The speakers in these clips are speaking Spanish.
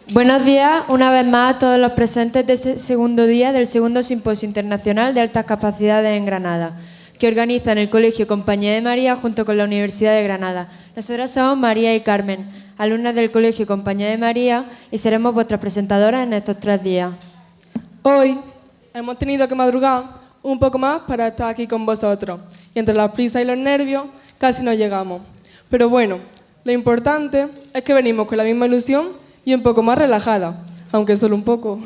Buenos días, una vez más a todos los presentes de este segundo día del segundo Simposio Internacional de Altas Capacidades en Granada, que organizan el Colegio Compañía de María junto con la Universidad de Granada. Nosotras somos María y Carmen, alumnas del Colegio Compañía de María, y seremos vuestras presentadoras en estos 3 días. Hoy hemos tenido que madrugar un poco más para estar aquí con vosotros, y entre las prisas y los nervios casi no llegamos. Pero bueno, lo importante es que venimos con la misma ilusión y un poco más relajada, aunque solo un poco.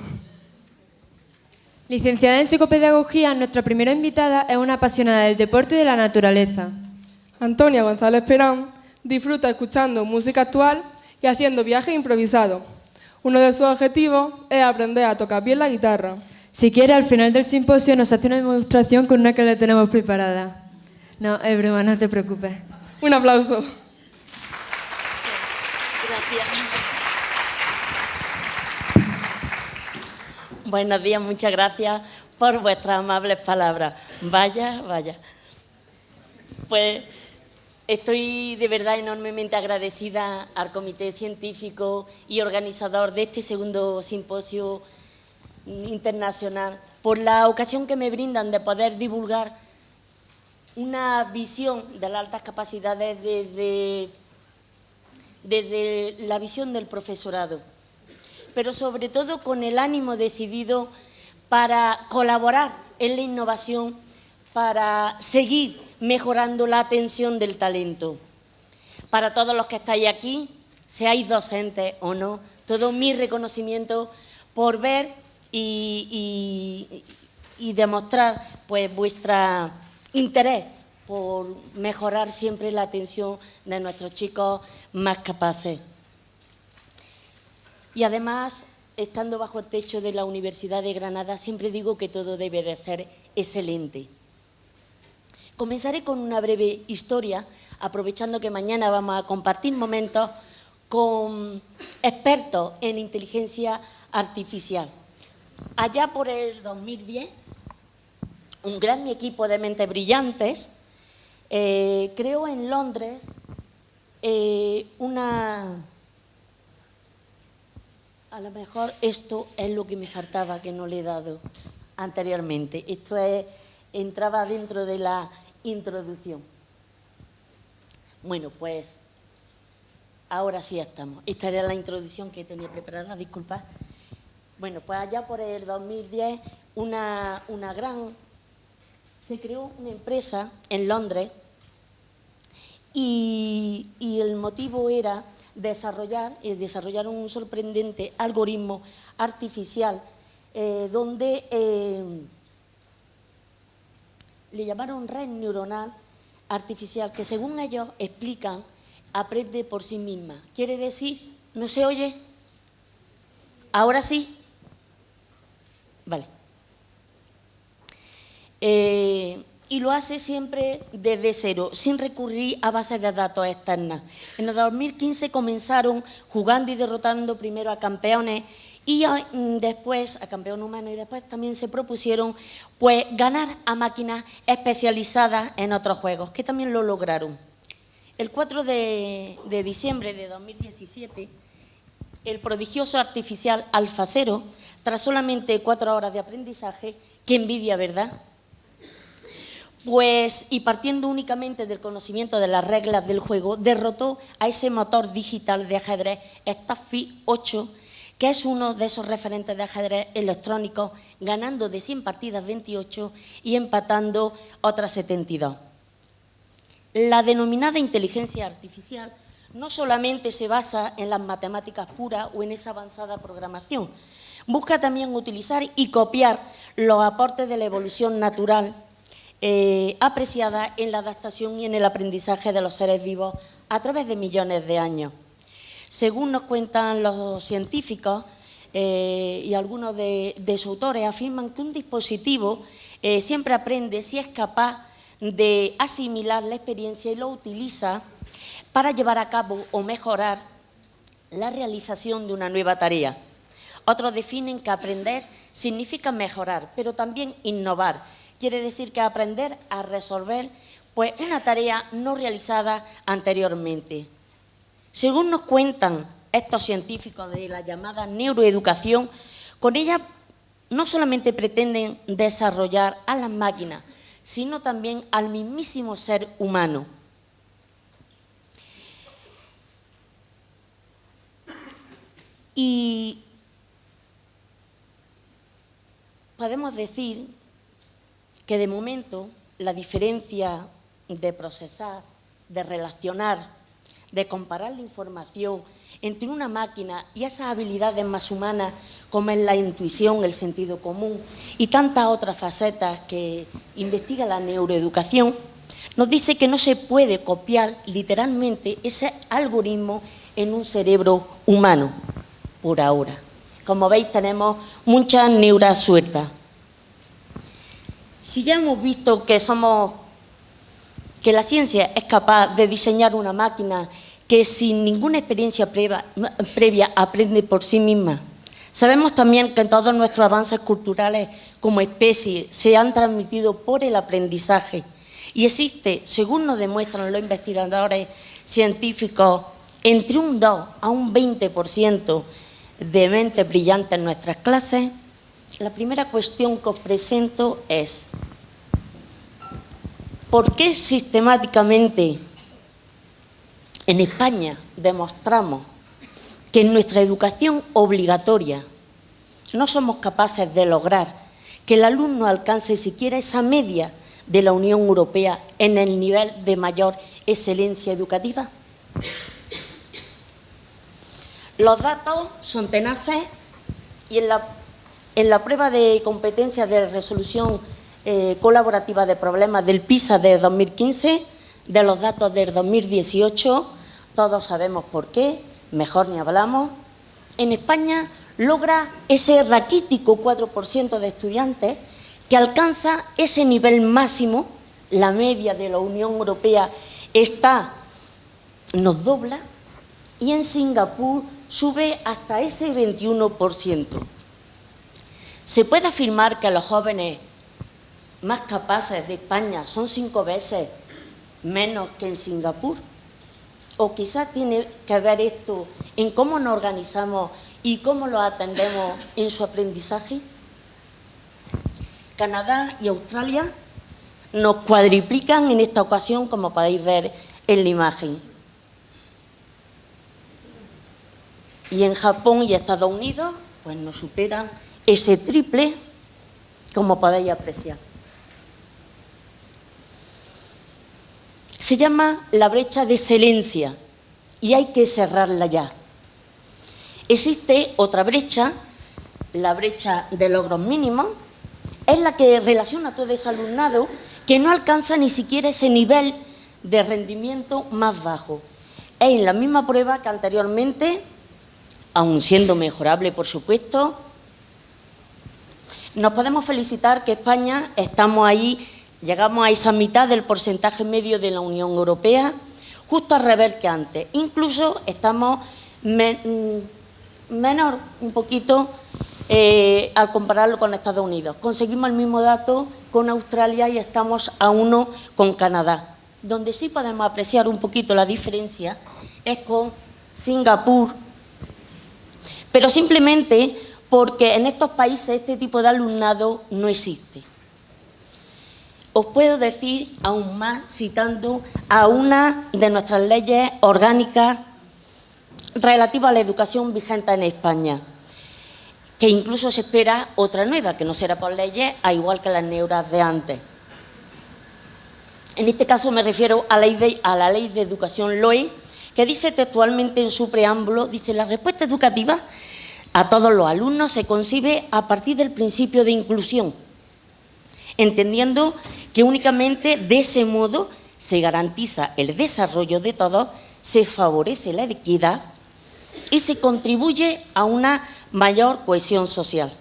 Licenciada en Psicopedagogía, nuestra primera invitada es una apasionada del deporte y de la naturaleza. Antonia González Perán disfruta escuchando música actual y haciendo viajes improvisados. Uno de sus objetivos es aprender a tocar bien la guitarra. Si quiere, al final del simposio nos hace una demostración con una que le tenemos preparada. No, es broma, no te preocupes. Un aplauso. Gracias. Buenos días, muchas gracias por vuestras amables palabras. Vaya, vaya. Pues estoy de verdad enormemente agradecida al Comité Científico y organizador de este segundo simposio internacional por la ocasión que me brindan de poder divulgar una visión de las altas capacidades desde la visión del profesorado, pero sobre todo con el ánimo decidido para colaborar en la innovación, para seguir mejorando la atención del talento. Para todos los que estáis aquí, seáis docentes o no, todo mi reconocimiento por ver y demostrar pues vuestro interés por mejorar siempre la atención de nuestros chicos más capaces. Y además, estando bajo el techo de la Universidad de Granada, siempre digo que todo debe de ser excelente. Comenzaré con una breve historia, aprovechando que mañana vamos a compartir momentos con expertos en inteligencia artificial. Allá por el 2010, un gran equipo de mentes brillantes creó en Londres A lo mejor esto es lo que me faltaba, que no le he dado anteriormente. Esto entraba dentro de la introducción. Bueno, pues ahora sí estamos. Esta era la introducción que tenía preparada, disculpad. Bueno, pues allá por el 2010 se creó una empresa en Londres y el motivo era desarrollaron un sorprendente algoritmo artificial donde le llamaron red neuronal artificial, que según ellos explican, aprende por sí misma. Quiere decir, ¿no se oye? ¿Ahora sí? Vale. Y lo hace siempre desde cero, sin recurrir a bases de datos externas. En el 2015 comenzaron jugando y derrotando primero a campeones y después a campeones humanos, y después también se propusieron pues ganar a máquinas especializadas en otros juegos, que también lo lograron. El 4 de diciembre de 2017, el prodigioso artificial AlphaZero, tras solamente 4 horas de aprendizaje, qué envidia, ¿verdad?, pues, y partiendo únicamente del conocimiento de las reglas del juego, derrotó a ese motor digital de ajedrez Staffy 8, que es uno de esos referentes de ajedrez electrónicos, ganando de 100 partidas 28 y empatando otras 72. La denominada inteligencia artificial no solamente se basa en las matemáticas puras o en esa avanzada programación, busca también utilizar y copiar los aportes de la evolución natural apreciada en la adaptación y en el aprendizaje de los seres vivos a través de millones de años. Según nos cuentan los científicos y algunos de sus autores, afirman que un dispositivo siempre aprende si es capaz de asimilar la experiencia y lo utiliza para llevar a cabo o mejorar la realización de una nueva tarea. Otros definen que aprender significa mejorar, pero también innovar. Quiere decir que aprender a resolver una tarea no realizada anteriormente. Según nos cuentan estos científicos de la llamada neuroeducación, con ella no solamente pretenden desarrollar a las máquinas, sino también al mismísimo ser humano. Y podemos decir que de momento la diferencia de procesar, de relacionar, de comparar la información entre una máquina y esas habilidades más humanas como es la intuición, el sentido común y tantas otras facetas que investiga la neuroeducación, nos dice que no se puede copiar literalmente ese algoritmo en un cerebro humano, por ahora. Como veis, tenemos muchas neuras sueltas. Si ya hemos visto que la ciencia es capaz de diseñar una máquina que sin ninguna experiencia previa aprende por sí misma, sabemos también que todos nuestros avances culturales como especie se han transmitido por el aprendizaje y existe, según nos demuestran los investigadores científicos, entre un 2 a un 20% de mentes brillantes en nuestras clases. La primera cuestión que os presento es: ¿por qué sistemáticamente en España demostramos que en nuestra educación obligatoria no somos capaces de lograr que el alumno alcance siquiera esa media de la Unión Europea en el nivel de mayor excelencia educativa? Los datos son tenaces y en la prueba de competencia de resolución colaborativa de problemas del PISA de 2015, de los datos del 2018, todos sabemos por qué, mejor ni hablamos. En España logra ese raquítico 4% de estudiantes que alcanza ese nivel máximo, la media de la Unión Europea nos dobla, y en Singapur sube hasta ese 21%. ¿Se puede afirmar que los jóvenes más capaces de España son 5 veces menos que en Singapur? ¿O quizás tiene que ver esto en cómo nos organizamos y cómo lo atendemos en su aprendizaje? Canadá y Australia nos cuadriplican en esta ocasión, como podéis ver en la imagen. Y en Japón y Estados Unidos, pues nos superan ese triple, como podéis apreciar. Se llama la brecha de excelencia y hay que cerrarla ya. Existe otra brecha, la brecha de logros mínimos, es la que relaciona a todo ese alumnado que no alcanza ni siquiera ese nivel de rendimiento más bajo. Es en la misma prueba que anteriormente, aun siendo mejorable, por supuesto. Nos podemos felicitar que España estamos ahí, llegamos a esa mitad del porcentaje medio de la Unión Europea, justo al revés que antes. Incluso estamos menor un poquito al compararlo con Estados Unidos. Conseguimos el mismo dato con Australia y estamos a 1 con Canadá. Donde sí podemos apreciar un poquito la diferencia es con Singapur, pero simplemente porque en estos países este tipo de alumnado no existe. Os puedo decir aún más citando a una de nuestras leyes orgánicas relativas a la educación vigente en España, que incluso se espera otra nueva, que no será por leyes, a igual que las neuras de antes. En este caso me refiero a la Ley de Educación LOE, que dice textualmente en su preámbulo, dice: la respuesta educativa a todos los alumnos se concibe a partir del principio de inclusión, entendiendo que únicamente de ese modo se garantiza el desarrollo de todos, se favorece la equidad y se contribuye a una mayor cohesión social.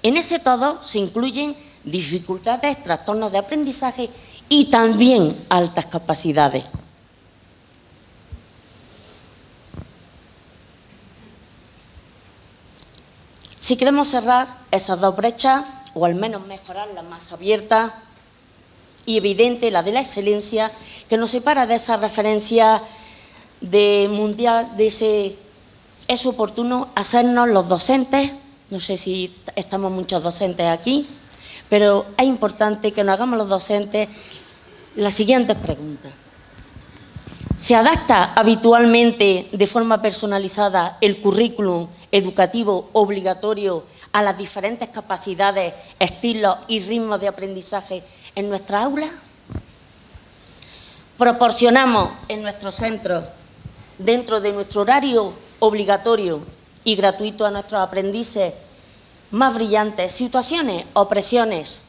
En ese todo se incluyen dificultades, trastornos de aprendizaje y también altas capacidades. Si queremos cerrar esas dos brechas, o al menos mejorar la más abierta y evidente, la de la excelencia, que nos separa de esa referencia mundial, de ese es oportuno hacernos los docentes, no sé si estamos muchos docentes aquí, pero es importante que nos hagamos los docentes las siguientes preguntas. ¿Se adapta habitualmente de forma personalizada el currículum educativo obligatorio a las diferentes capacidades, estilos y ritmos de aprendizaje en nuestra aula? ¿Proporcionamos en nuestros centros, dentro de nuestro horario obligatorio y gratuito a nuestros aprendices más brillantes, situaciones o presiones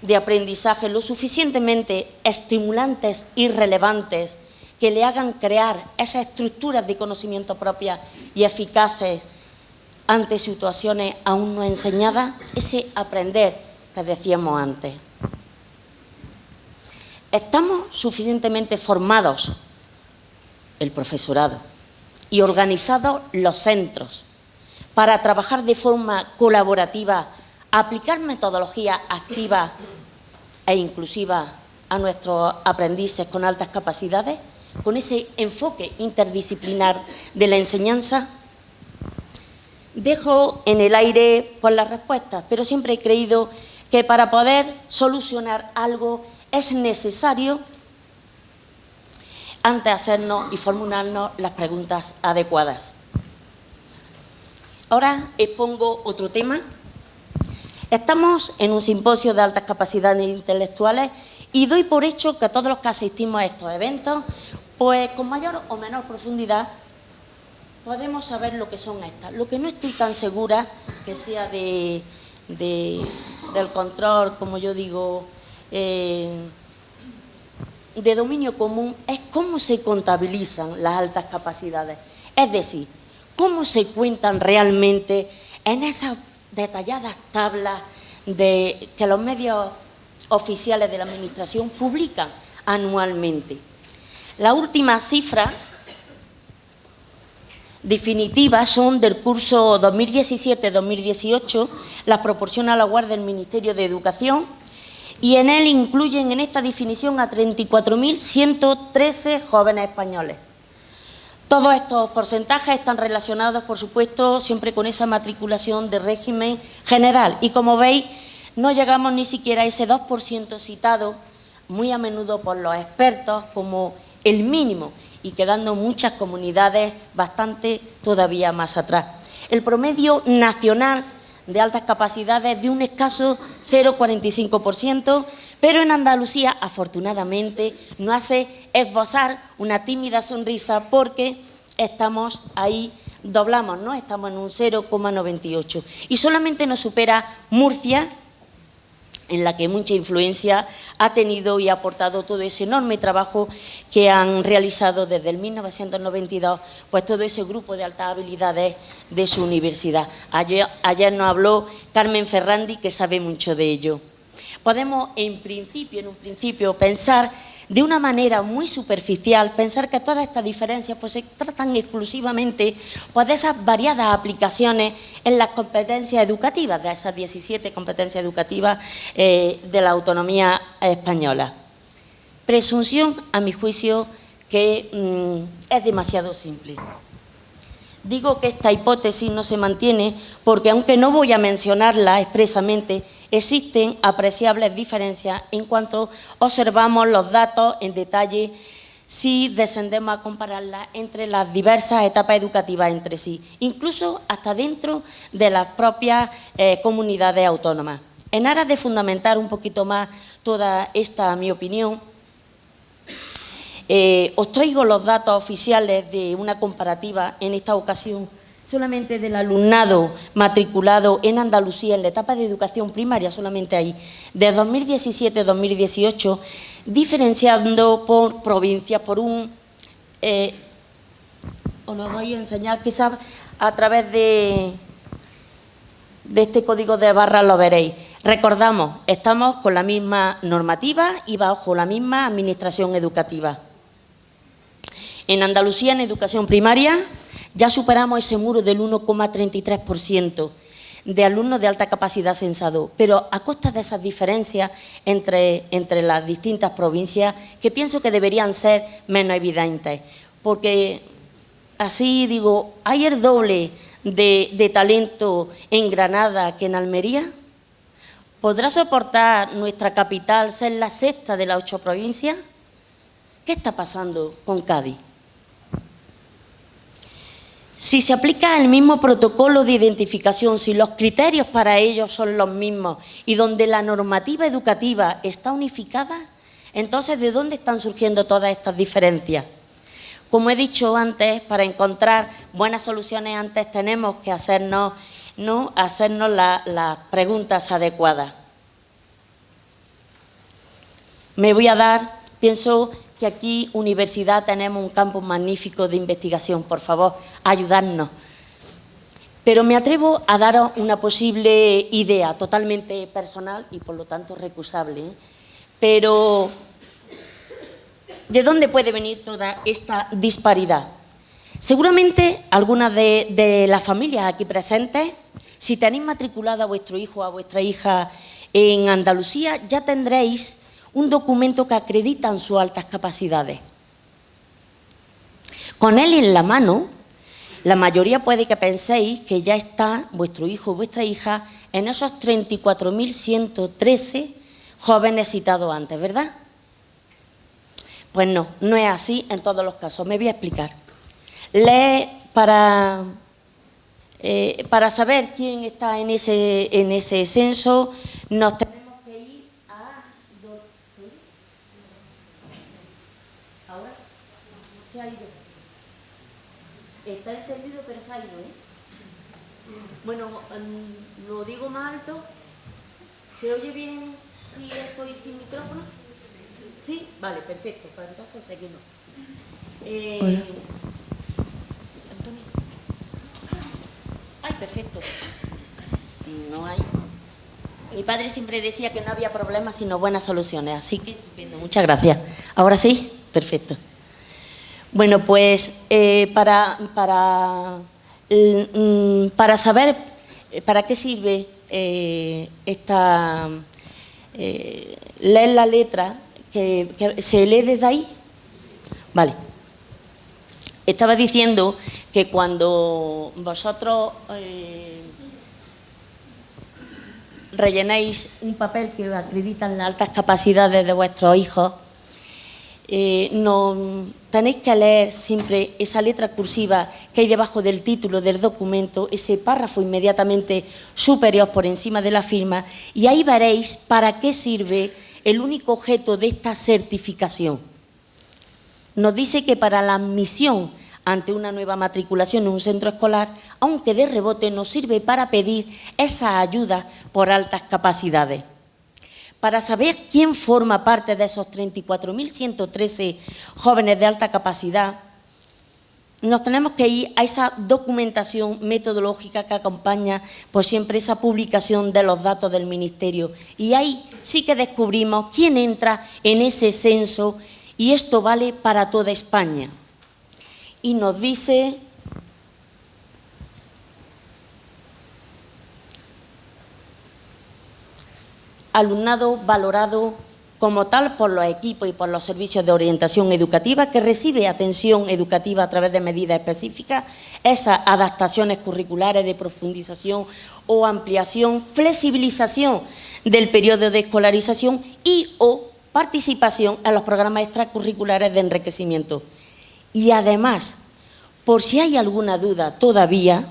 de aprendizaje lo suficientemente estimulantes y relevantes que le hagan crear esas estructuras de conocimiento propias y eficaces ante situaciones aún no enseñadas? Ese aprender que decíamos antes. ¿Estamos suficientemente formados, el profesorado, y organizados los centros para trabajar de forma colaborativa, aplicar metodologías activas e inclusivas a nuestros aprendices con altas capacidades, con ese enfoque interdisciplinar de la enseñanza? Dejo en el aire pues, las respuestas, pero siempre he creído que para poder solucionar algo es necesario antes hacernos y formularnos las preguntas adecuadas. Ahora expongo otro tema. Estamos en un simposio de altas capacidades intelectuales y doy por hecho que todos los que asistimos a estos eventos, pues con mayor o menor profundidad, podemos saber lo que son estas. Lo que no estoy tan segura que sea del control, como yo digo, de dominio común, es cómo se contabilizan las altas capacidades. Es decir, cómo se cuentan realmente en esas detalladas tablas que los medios oficiales de la Administración publican anualmente. Las últimas cifras definitivas son del curso 2017-2018, las proporciona la web del Ministerio de Educación, y en él incluyen en esta definición a 34.113 jóvenes españoles. Todos estos porcentajes están relacionados, por supuesto, siempre con esa matriculación de régimen general. Y como veis, no llegamos ni siquiera a ese 2% citado, muy a menudo por los expertos, como el mínimo, y quedando muchas comunidades bastante todavía más atrás. El promedio nacional de altas capacidades de un escaso 0,45%, pero en Andalucía, afortunadamente, nos hace esbozar una tímida sonrisa porque estamos ahí, doblamos, ¿no? Estamos en un 0,98%. Y solamente nos supera Murcia, en la que mucha influencia ha tenido y ha aportado todo ese enorme trabajo que han realizado desde el 1992, pues todo ese grupo de altas habilidades de su universidad. Ayer nos habló Carmen Ferrandi, que sabe mucho de ello. Podemos, en un principio, pensar de una manera muy superficial, pensar que todas estas diferencias pues, se tratan exclusivamente pues, de esas variadas aplicaciones en las competencias educativas, de esas 17 competencias educativas de la autonomía española. Presunción, a mi juicio, que es demasiado simple. Digo que esta hipótesis no se mantiene porque, aunque no voy a mencionarla expresamente, existen apreciables diferencias en cuanto observamos los datos en detalle si descendemos a compararlas entre las diversas etapas educativas entre sí, incluso hasta dentro de las propias comunidades autónomas. En aras de fundamentar un poquito más toda esta mi opinión, os traigo los datos oficiales de una comparativa, en esta ocasión, solamente del alumnado matriculado en Andalucía en la etapa de educación primaria, solamente ahí, de 2017-2018, diferenciando por provincia, por un... os lo voy a enseñar, quizás a través de este código de barras lo veréis. Recordamos, estamos con la misma normativa y bajo la misma administración educativa. En Andalucía, en educación primaria, ya superamos ese muro del 1,33% de alumnos de alta capacidad censado, pero a costa de esas diferencias entre las distintas provincias, que pienso que deberían ser menos evidentes, porque así digo, ¿hay el doble de talento en Granada que en Almería? ¿Podrá soportar nuestra capital ser la sexta de las 8 provincias? ¿Qué está pasando con Cádiz? Si se aplica el mismo protocolo de identificación, si los criterios para ellos son los mismos y donde la normativa educativa está unificada, entonces, ¿de dónde están surgiendo todas estas diferencias? Como he dicho antes, para encontrar buenas soluciones antes tenemos que hacernos las preguntas adecuadas. Pienso que aquí, universidad, tenemos un campo magnífico de investigación. Por favor, ayudadnos. Pero me atrevo a daros una posible idea totalmente personal y, por lo tanto, recusable. Pero, ¿de dónde puede venir toda esta disparidad? Seguramente algunas de las familias aquí presentes, si tenéis matriculado a vuestro hijo o a vuestra hija en Andalucía, ya tendréis un documento que acredita sus altas capacidades. Con él en la mano, la mayoría puede que penséis que ya está vuestro hijo o vuestra hija en esos 34.113 jóvenes citados antes, ¿verdad? Pues no, no es así en todos los casos. Me voy a explicar. Para saber quién está en ese censo, nos tenemos que ir a... ¿Ahora? Se ha ido. Está encendido, pero se ha ido, ¿eh? Bueno, lo digo más alto. ¿Se oye bien si estoy sin micrófono? ¿Sí? Vale, perfecto. Pues entonces seguimos. Hola. Antonio. Ay, perfecto. No hay. Mi padre siempre decía que no había problemas sino buenas soluciones, así que estupendo, muchas gracias. ¿Ahora sí? Perfecto. Bueno, pues para saber para qué sirve leer la letra, que se lee desde ahí. Vale. Estaba diciendo que cuando vosotros rellenéis un papel que acredita las altas capacidades de vuestros hijos, no tenéis que leer siempre esa letra cursiva que hay debajo del título del documento, ese párrafo inmediatamente superior por encima de la firma, y ahí veréis para qué sirve el único objeto de esta certificación. Nos dice que para la admisión ante una nueva matriculación en un centro escolar, aunque de rebote, nos sirve para pedir esa ayuda por altas capacidades. Para saber quién forma parte de esos 34.113 jóvenes de alta capacidad, nos tenemos que ir a esa documentación metodológica que acompaña pues siempre esa publicación de los datos del Ministerio. Y ahí sí que descubrimos quién entra en ese censo, y esto vale para toda España. Y nos dice alumnado valorado como tal por los equipos y por los servicios de orientación educativa, que recibe atención educativa a través de medidas específicas, esas adaptaciones curriculares de profundización o ampliación, flexibilización del periodo de escolarización y o participación en los programas extracurriculares de enriquecimiento. Y además, por si hay alguna duda todavía,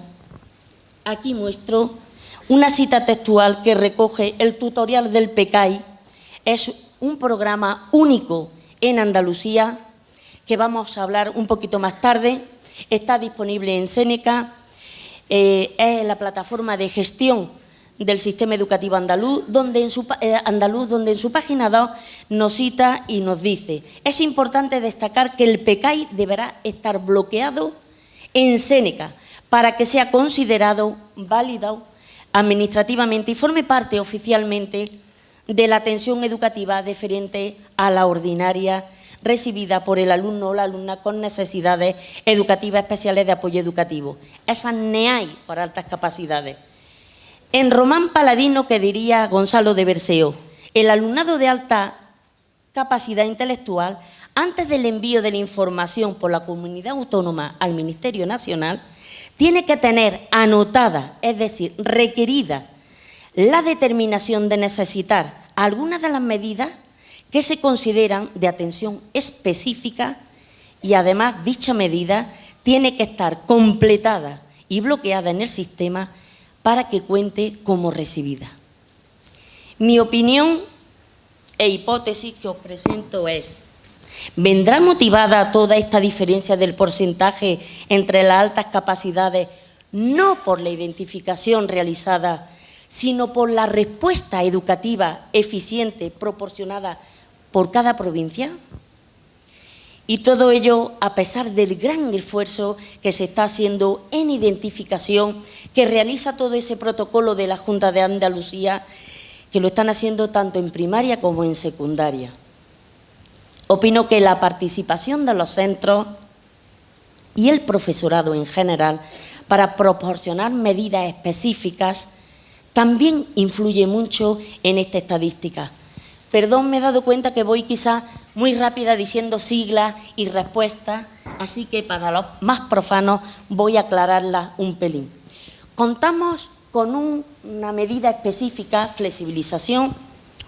aquí muestro una cita textual que recoge el tutorial del PECAI. Es un programa único en Andalucía que vamos a hablar un poquito más tarde. Está disponible en Seneca, es la plataforma de gestión del sistema educativo andaluz, donde en su página 2 nos cita y nos dice: es importante destacar que el PECAI deberá estar bloqueado en Seneca para que sea considerado válido administrativamente y forme parte oficialmente de la atención educativa deferente a la ordinaria recibida por el alumno o la alumna con necesidades educativas especiales de apoyo educativo. Esas NEAI por altas capacidades. En Román Paladino, que diría Gonzalo de Berceo, el alumnado de alta capacidad intelectual antes del envío de la información por la comunidad autónoma al Ministerio Nacional, tiene que tener anotada, es decir, requerida, la determinación de necesitar algunas de las medidas que se consideran de atención específica y además dicha medida tiene que estar completada y bloqueada en el sistema para que cuente como recibida. Mi opinión e hipótesis que os presento es: ¿vendrá motivada toda esta diferencia del porcentaje entre las altas capacidades no por la identificación realizada, sino por la respuesta educativa eficiente proporcionada por cada provincia? Y todo ello a pesar del gran esfuerzo que se está haciendo en identificación, que realiza todo ese protocolo de la Junta de Andalucía, que lo están haciendo tanto en primaria como en secundaria. Opino que la participación de los centros y el profesorado en general para proporcionar medidas específicas también influye mucho en esta estadística. Perdón, me he dado cuenta que voy quizá muy rápida diciendo siglas y respuestas, así que para los más profanos voy a aclararlas un pelín. Contamos con una medida específica, flexibilización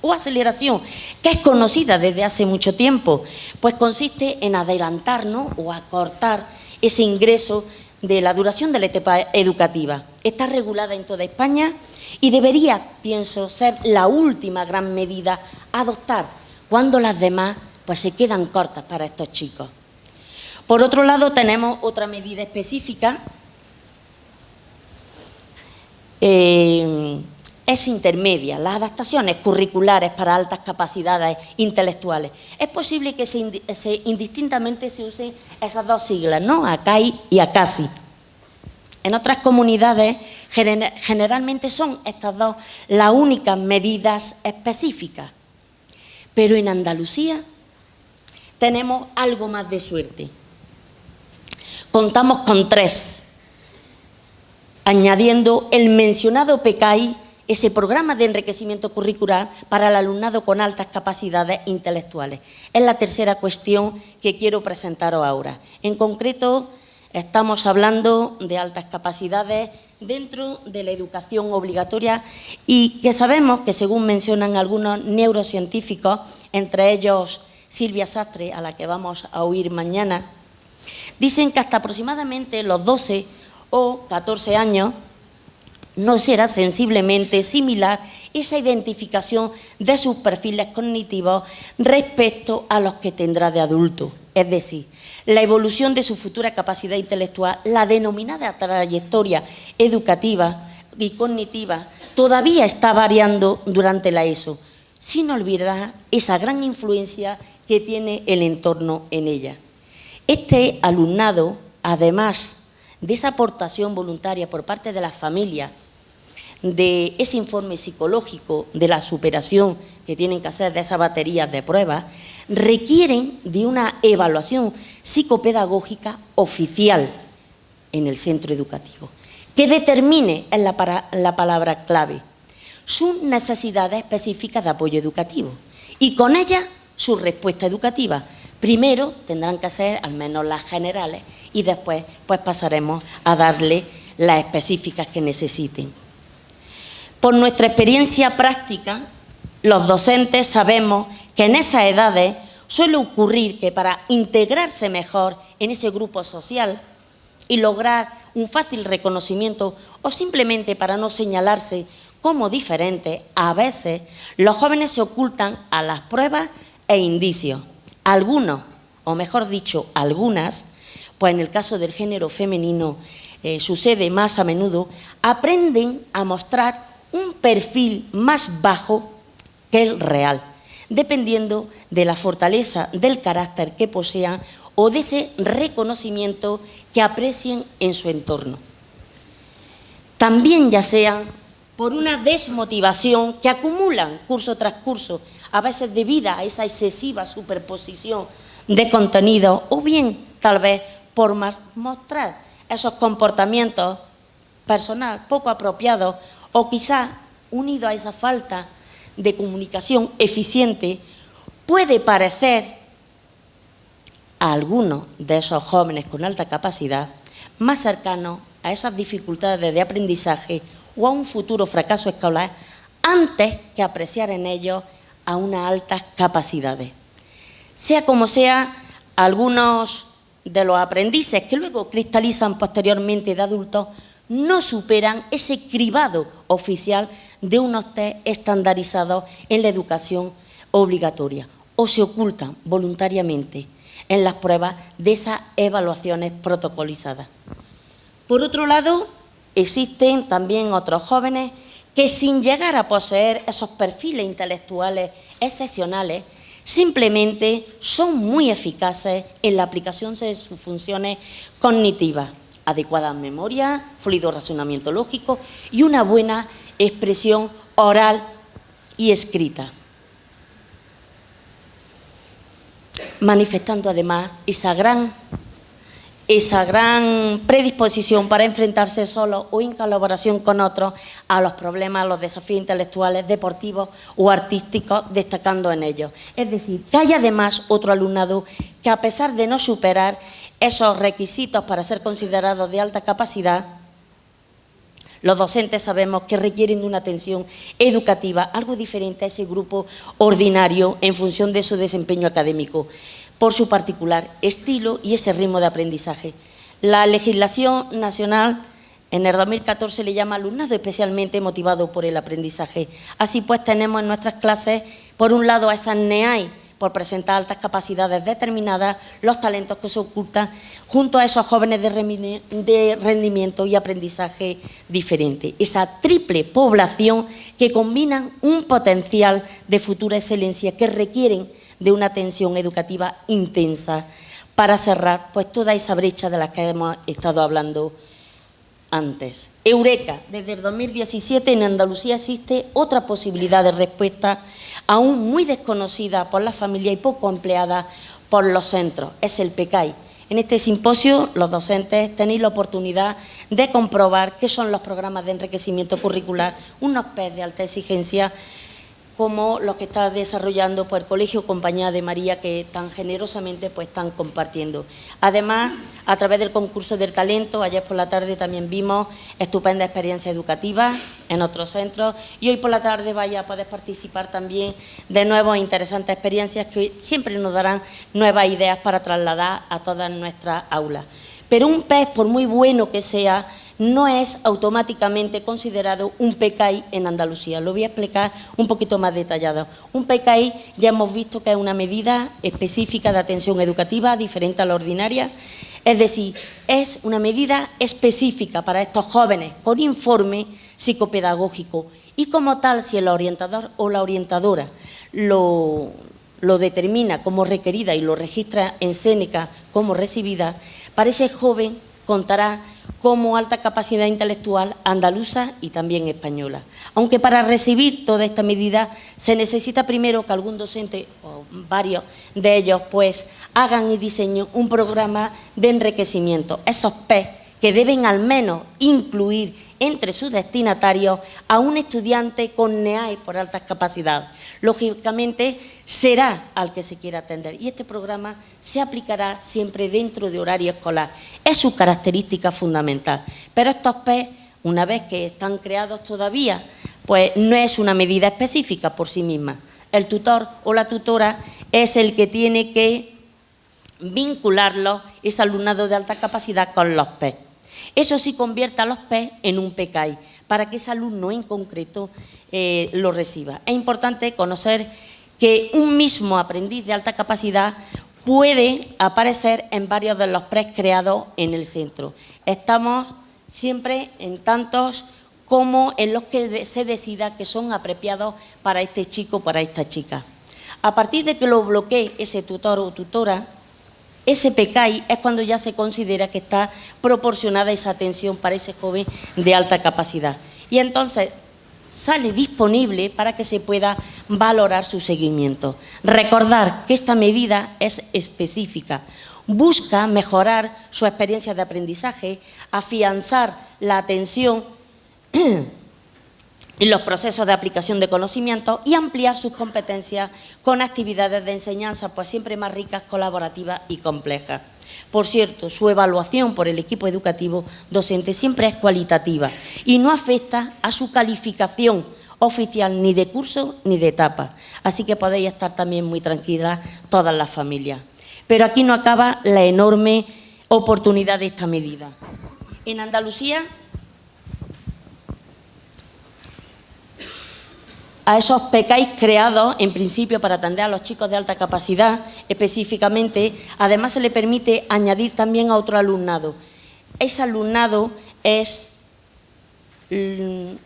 o aceleración, que es conocida desde hace mucho tiempo, pues consiste en adelantarnos o acortar ese ingreso de la duración de la etapa educativa. Está regulada en toda España y debería, pienso, ser la última gran medida a adoptar cuando las demás pues se quedan cortas para estos chicos. Por otro lado, tenemos otra medida específica, es intermedia, las adaptaciones curriculares para altas capacidades intelectuales. Es posible que indistintamente se usen esas dos siglas, ¿no? ACAI y ACASI. En otras comunidades generalmente son estas dos las únicas medidas específicas, pero en Andalucía tenemos algo más de suerte. Contamos con 3, añadiendo el mencionado PECAI, ese programa de enriquecimiento curricular para el alumnado con altas capacidades intelectuales. Es la tercera cuestión que quiero presentaros ahora. En concreto, estamos hablando de altas capacidades dentro de la educación obligatoria y que sabemos que, según mencionan algunos neurocientíficos, entre ellos Silvia Sastre, a la que vamos a oír mañana, dicen que hasta aproximadamente los 12 o 14 años no será sensiblemente similar esa identificación de sus perfiles cognitivos respecto a los que tendrá de adulto. Es decir, la evolución de su futura capacidad intelectual, la denominada trayectoria educativa y cognitiva, todavía está variando durante la ESO, sin olvidar esa gran influencia que tiene el entorno en ella. Este alumnado, además de esa aportación voluntaria por parte de las familias, de ese informe psicológico, de la superación que tienen que hacer de esa batería de pruebas, requieren de una evaluación psicopedagógica oficial en el centro educativo, que determine, es la palabra clave, sus necesidades específicas de apoyo educativo y con ellas su respuesta educativa. Primero tendrán que hacer al menos las generales y después pues pasaremos a darle las específicas que necesiten. Por nuestra experiencia práctica, los docentes sabemos que en esas edades suele ocurrir que para integrarse mejor en ese grupo social y lograr un fácil reconocimiento o simplemente para no señalarse como diferentes, a veces los jóvenes se ocultan a las pruebas e indicios. Algunos, o mejor dicho, algunas, pues en el caso del género femenino sucede más a menudo, aprenden a mostrar un perfil más bajo que el real, dependiendo de la fortaleza del carácter que posean o de ese reconocimiento que aprecien en su entorno. También ya sea por una desmotivación que acumulan curso tras curso, a veces debido a esa excesiva superposición de contenido, o bien tal vez por mostrar esos comportamientos personales poco apropiados o quizás unido a esa falta de comunicación eficiente, puede parecer a algunos de esos jóvenes con alta capacidad más cercanos a esas dificultades de aprendizaje o a un futuro fracaso escolar antes que apreciar en ellos a unas altas capacidades. Sea como sea, algunos de los aprendices que luego cristalizan posteriormente de adultos no superan ese cribado oficial de unos test estandarizados en la educación obligatoria o se ocultan voluntariamente en las pruebas de esas evaluaciones protocolizadas. Por otro lado, existen también otros jóvenes que sin llegar a poseer esos perfiles intelectuales excepcionales, simplemente son muy eficaces en la aplicación de sus funciones cognitivas, adecuada memoria, fluido razonamiento lógico y una buena expresión oral y escrita, manifestando además esa gran predisposición para enfrentarse solo o en colaboración con otros a los problemas, a los desafíos intelectuales, deportivos o artísticos, destacando en ellos. Es decir, que hay además otro alumnado que, a pesar de no superar esos requisitos para ser considerados de alta capacidad, los docentes sabemos que requieren de una atención educativa algo diferente a ese grupo ordinario en función de su desempeño académico, por su particular estilo y ese ritmo de aprendizaje. La legislación nacional en el 2014 le llama alumnado especialmente motivado por el aprendizaje. Así pues, tenemos en nuestras clases, por un lado, a esas NEAI, por presentar altas capacidades determinadas, los talentos que se ocultan, junto a esos jóvenes de rendimiento y aprendizaje diferente. Esa triple población que combinan un potencial de futura excelencia que requieren de una atención educativa intensa para cerrar pues toda esa brecha de la que hemos estado hablando antes. Eureka, desde el 2017 en Andalucía existe otra posibilidad de respuesta aún muy desconocida por la familia y poco empleada por los centros, es el PECAI. En este simposio los docentes tenéis la oportunidad de comprobar qué son los programas de enriquecimiento curricular, unos PEC de alta exigencia como los que está desarrollando pues, el Colegio Compañía de María, que tan generosamente pues, están compartiendo. Además, a través del concurso del talento, ayer por la tarde también vimos estupendas experiencias educativas en otros centros y hoy por la tarde vaya a poder participar también de nuevas e interesantes experiencias que siempre nos darán nuevas ideas para trasladar a todas nuestras aulas. Pero un PEC, por muy bueno que sea, no es automáticamente considerado un PECAI en Andalucía. Lo voy a explicar un poquito más detallado. Un PECAI ya hemos visto que es una medida específica de atención educativa diferente a la ordinaria, es decir, es una medida específica para estos jóvenes con informe psicopedagógico y como tal, si el orientador o la orientadora lo determina como requerida y lo registra en Séneca como recibida, para ese joven contará como alta capacidad intelectual andaluza y también española. Aunque para recibir toda esta medida se necesita primero que algún docente o varios de ellos pues hagan y diseñen un programa de enriquecimiento, esos PEC que deben al menos incluir entre sus destinatarios a un estudiante con NEAI por altas capacidades. Lógicamente será al que se quiera atender y este programa se aplicará siempre dentro de horario escolar. Es su característica fundamental. Pero estos PEC, una vez que están creados todavía, pues no es una medida específica por sí misma. El tutor o la tutora es el que tiene que vincularlos, ese alumnado de alta capacidad, con los PEC. Eso sí convierte a los PEC en un PECAI, para que ese alumno en concreto lo reciba. Es importante conocer que un mismo aprendiz de alta capacidad puede aparecer en varios de los PEC creados en el centro. Estamos siempre en tantos como en los que se decida que son apropiados para este chico, para esta chica. A partir de que lo bloquee ese tutor o tutora, ese PECAI es cuando ya se considera que está proporcionada esa atención para ese joven de alta capacidad. Y entonces sale disponible para que se pueda valorar su seguimiento. Recordar que esta medida es específica, busca mejorar su experiencia de aprendizaje, afianzar la atención en los procesos de aplicación de conocimientos y ampliar sus competencias con actividades de enseñanza, pues siempre más ricas, colaborativas y complejas. Por cierto, su evaluación por el equipo educativo docente siempre es cualitativa y no afecta a su calificación oficial ni de curso ni de etapa. Así que podéis estar también muy tranquilas todas las familias. Pero aquí no acaba la enorme oportunidad de esta medida. En Andalucía, a esos PECAIS creados, en principio, para atender a los chicos de alta capacidad, específicamente, además se le permite añadir también a otro alumnado. Ese alumnado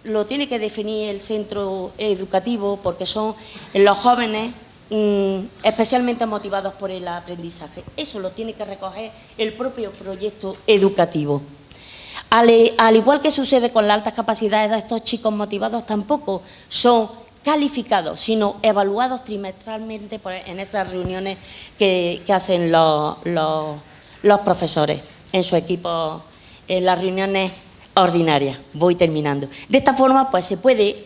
lo tiene que definir el centro educativo porque son los jóvenes especialmente motivados por el aprendizaje. Eso lo tiene que recoger el propio proyecto educativo. Al igual que sucede con las altas capacidades de estos chicos motivados, tampoco son calificados, sino evaluados trimestralmente en esas reuniones que hacen los profesores en su equipo, en las reuniones ordinarias. Voy terminando. De esta forma, pues se puede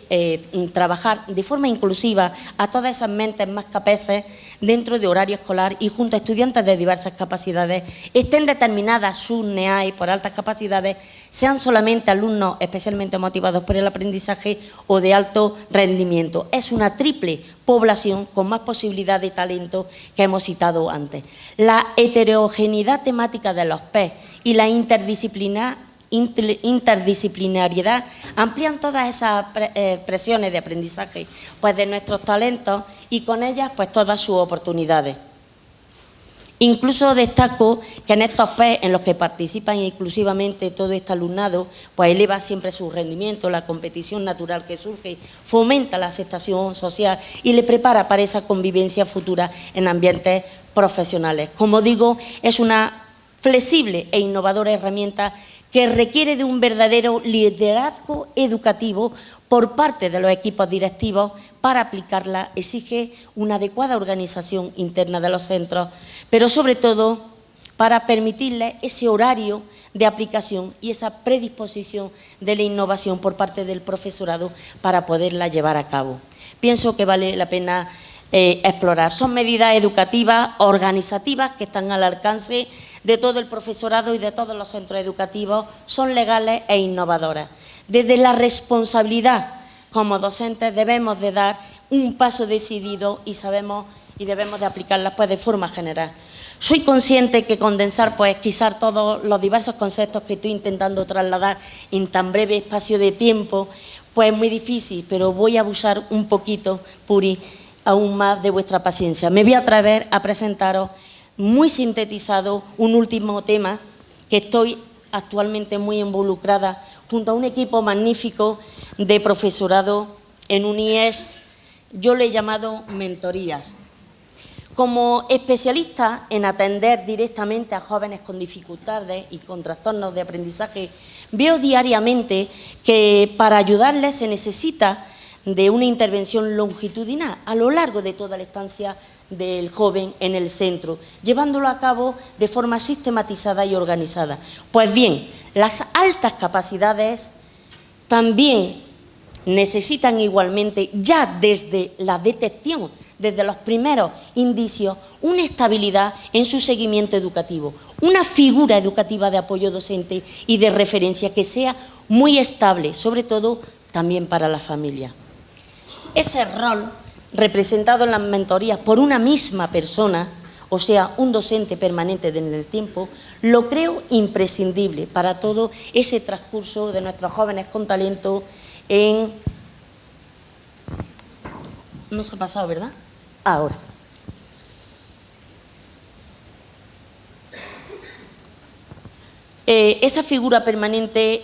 trabajar de forma inclusiva a todas esas mentes más capaces dentro de horario escolar y junto a estudiantes de diversas capacidades, estén determinadas sus NEAI por altas capacidades, sean solamente alumnos especialmente motivados por el aprendizaje o de alto rendimiento. Es una triple población con más posibilidad de talento que hemos citado antes. La heterogeneidad temática de los PES y la interdisciplinariedad amplían todas esas presiones de aprendizaje pues de nuestros talentos y con ellas pues todas sus oportunidades. Incluso destaco que en estos PES en los que participan exclusivamente todo este alumnado, pues eleva siempre su rendimiento, la competición natural que surge, fomenta la aceptación social y le prepara para esa convivencia futura en ambientes profesionales. Como digo, es una flexible e innovadora herramienta que requiere de un verdadero liderazgo educativo por parte de los equipos directivos. Para aplicarla exige una adecuada organización interna de los centros, pero sobre todo para permitirles ese horario de aplicación y esa predisposición de la innovación por parte del profesorado para poderla llevar a cabo. Pienso que vale la pena explorar. Son medidas educativas, organizativas, que están al alcance de todo el profesorado y de todos los centros educativos, son legales e innovadoras. Desde la responsabilidad como docentes debemos de dar un paso decidido y debemos de aplicarlas pues de forma general. Soy consciente que condensar pues quizás todos los diversos conceptos que estoy intentando trasladar en tan breve espacio de tiempo pues es muy difícil, pero voy a abusar un poquito, Puri, aún más de vuestra paciencia. Me voy a atrever a presentaros muy sintetizado un último tema que estoy actualmente muy involucrada junto a un equipo magnífico de profesorado en un IES, yo le he llamado mentorías. Como especialista en atender directamente a jóvenes con dificultades y con trastornos de aprendizaje, veo diariamente que para ayudarles se necesita de una intervención longitudinal a lo largo de toda la estancia del joven en el centro, llevándolo a cabo de forma sistematizada y organizada. Pues bien, las altas capacidades también necesitan igualmente, ya desde la detección, desde los primeros indicios, una estabilidad en su seguimiento educativo, una figura educativa de apoyo docente y de referencia que sea muy estable, sobre todo también para la familia. Ese rol representado en las mentorías por una misma persona, o sea, un docente permanente en el tiempo, lo creo imprescindible para todo ese transcurso de nuestros jóvenes con talento en... No se ha pasado, ¿verdad? Ahora. Esa figura permanente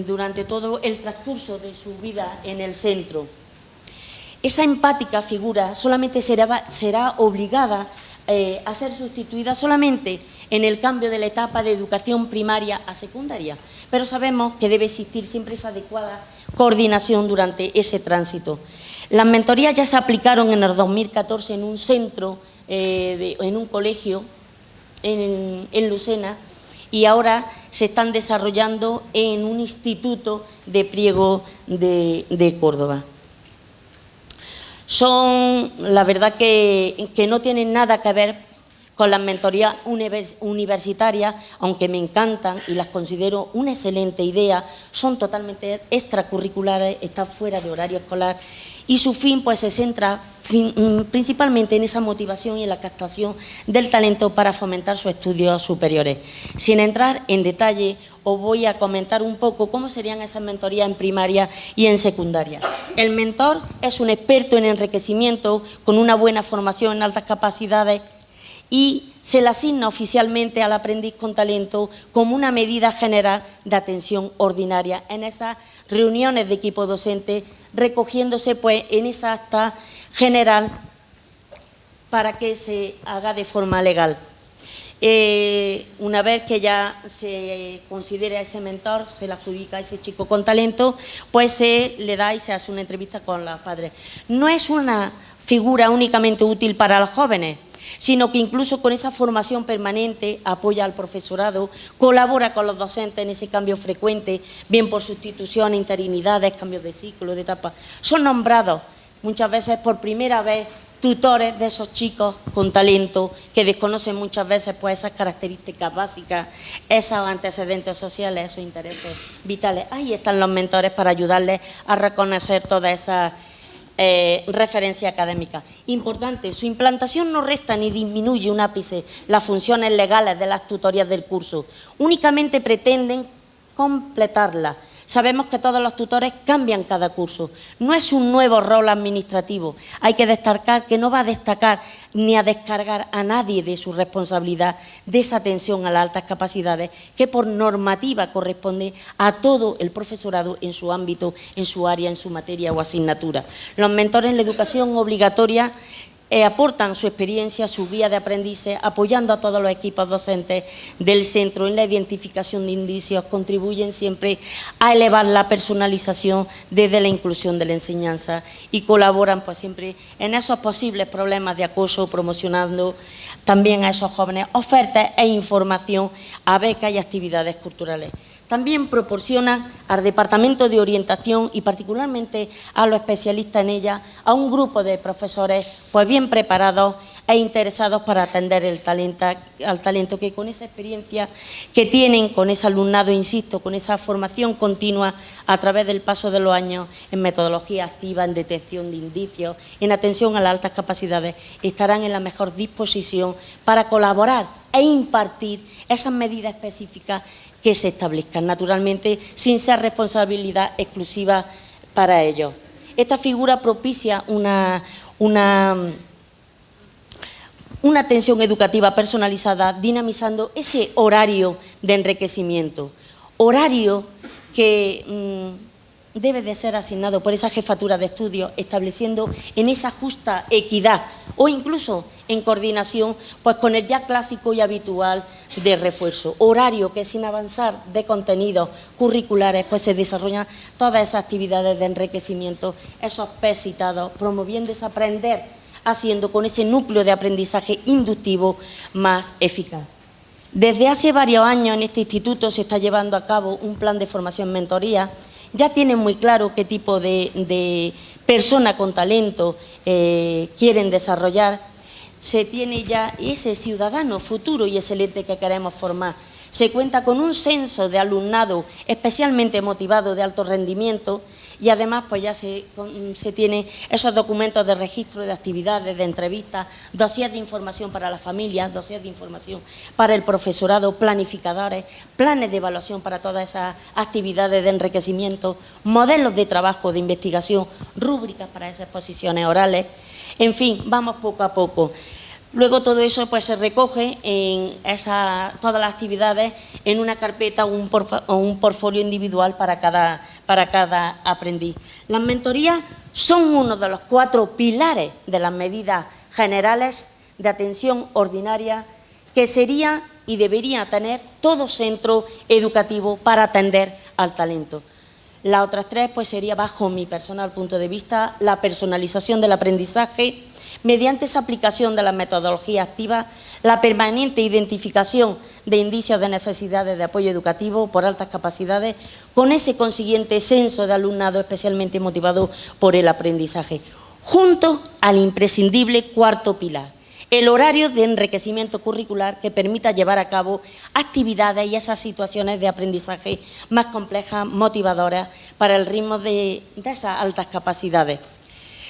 durante todo el transcurso de su vida en el centro. Esa empática figura solamente será obligada a ser sustituida solamente en el cambio de la etapa de educación primaria a secundaria, pero sabemos que debe existir siempre esa adecuada coordinación durante ese tránsito. Las mentorías ya se aplicaron en el 2014 en un centro, en un colegio en Lucena, y ahora se están desarrollando en un instituto de Priego de Córdoba. Son, la verdad, que no tienen nada que ver con las mentorías universitarias, aunque me encantan y las considero una excelente idea, son totalmente extracurriculares, están fuera de horario escolar y su fin pues se centra principalmente en esa motivación y en la captación del talento para fomentar sus estudios superiores. Sin entrar en detalle, os voy a comentar un poco cómo serían esas mentorías en primaria y en secundaria. El mentor es un experto en enriquecimiento con una buena formación en altas capacidades y se le asigna oficialmente al aprendiz con talento como una medida general de atención ordinaria en esas reuniones de equipo docente, recogiéndose pues en esa acta general para que se haga de forma legal. Una vez que ya se considera ese mentor, se le adjudica a ese chico con talento, pues se le da y se hace una entrevista con los padres. No es una figura únicamente útil para los jóvenes, sino que incluso con esa formación permanente apoya al profesorado, colabora con los docentes en ese cambio frecuente, bien por sustitución, interinidades, cambios de ciclo, de etapa. Son nombrados muchas veces por primera vez tutores de esos chicos con talento que desconocen muchas veces pues esas características básicas, esos antecedentes sociales, esos intereses vitales. Ahí están los mentores para ayudarles a reconocer todas esas referencia académica. Importante, su implantación no resta ni disminuye un ápice las funciones legales de las tutorías del curso, únicamente pretenden completarlas. Sabemos que todos los tutores cambian cada curso, no es un nuevo rol administrativo. Hay que destacar que no va a destacar ni a descargar a nadie de su responsabilidad de esa atención a las altas capacidades que por normativa corresponde a todo el profesorado en su ámbito, en su área, en su materia o asignatura. Los mentores en la educación obligatoria aportan su experiencia, su guía de aprendices, apoyando a todos los equipos docentes del centro en la identificación de indicios, contribuyen siempre a elevar la personalización desde la inclusión de la enseñanza y colaboran pues siempre en esos posibles problemas de acoso, promocionando también a esos jóvenes ofertas e información a becas y actividades culturales. También proporciona al Departamento de Orientación y particularmente a los especialistas en ella, a un grupo de profesores pues bien preparados e interesados para atender al talento que con esa experiencia que tienen, con ese alumnado, insisto, con esa formación continua a través del paso de los años en metodología activa, en detección de indicios, en atención a las altas capacidades, estarán en la mejor disposición para colaborar e impartir esas medidas específicas que se establezcan, naturalmente sin ser responsabilidad exclusiva para ellos. Esta figura propicia una atención educativa personalizada, dinamizando ese horario de enriquecimiento, horario que debe de ser asignado por esa jefatura de estudios, estableciendo en esa justa equidad o incluso en coordinación pues con el ya clásico y habitual de refuerzo. Horario que sin avanzar de contenidos curriculares pues se desarrollan todas esas actividades de enriquecimiento, esos PES citados, promoviendo ese aprender, haciendo con ese núcleo de aprendizaje inductivo más eficaz. Desde hace varios años en este instituto se está llevando a cabo un plan de formación mentoría. Ya tienen muy claro qué tipo de persona con talento quieren desarrollar. Se tiene ya ese ciudadano futuro y excelente que queremos formar. Se cuenta con un censo de alumnado especialmente motivado de alto rendimiento y además pues ya se tiene esos documentos de registro de actividades, de entrevistas, dossiers de información para la familia, dossiers de información para el profesorado, planificadores, planes de evaluación para todas esas actividades de enriquecimiento, modelos de trabajo, de investigación, rúbricas para esas exposiciones orales. En fin, vamos poco a poco. Luego todo eso pues se recoge en todas las actividades en una carpeta o un portfolio individual para cada aprendiz. Las mentorías son uno de los 4 pilares de las medidas generales de atención ordinaria que sería y debería tener todo centro educativo para atender al talento. Las otras 3 pues sería, bajo mi personal punto de vista, la personalización del aprendizaje, mediante esa aplicación de las metodologías activas, la permanente identificación de indicios de necesidades de apoyo educativo por altas capacidades, con ese consiguiente censo de alumnado especialmente motivado por el aprendizaje, junto al imprescindible cuarto pilar, el horario de enriquecimiento curricular que permita llevar a cabo actividades y esas situaciones de aprendizaje más complejas, motivadoras para el ritmo de esas altas capacidades.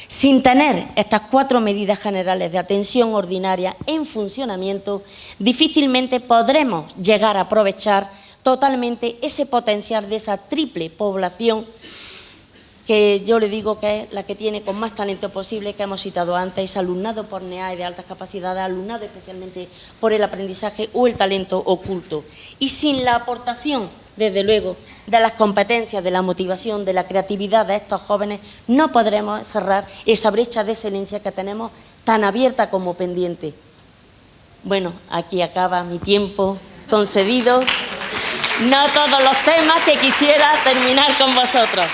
Sin tener estas 4 medidas generales de atención ordinaria en funcionamiento, difícilmente podremos llegar a aprovechar totalmente ese potencial de esa triple población que yo le digo que es la que tiene con más talento posible, que hemos citado antes, alumnado por NEAE de altas capacidades, alumnado especialmente por el aprendizaje o el talento oculto. Y sin la aportación, desde luego, de las competencias, de la motivación, de la creatividad de estos jóvenes, no podremos cerrar esa brecha de excelencia que tenemos tan abierta como pendiente. Bueno, aquí acaba mi tiempo concedido. No todos los temas que quisiera terminar con vosotros.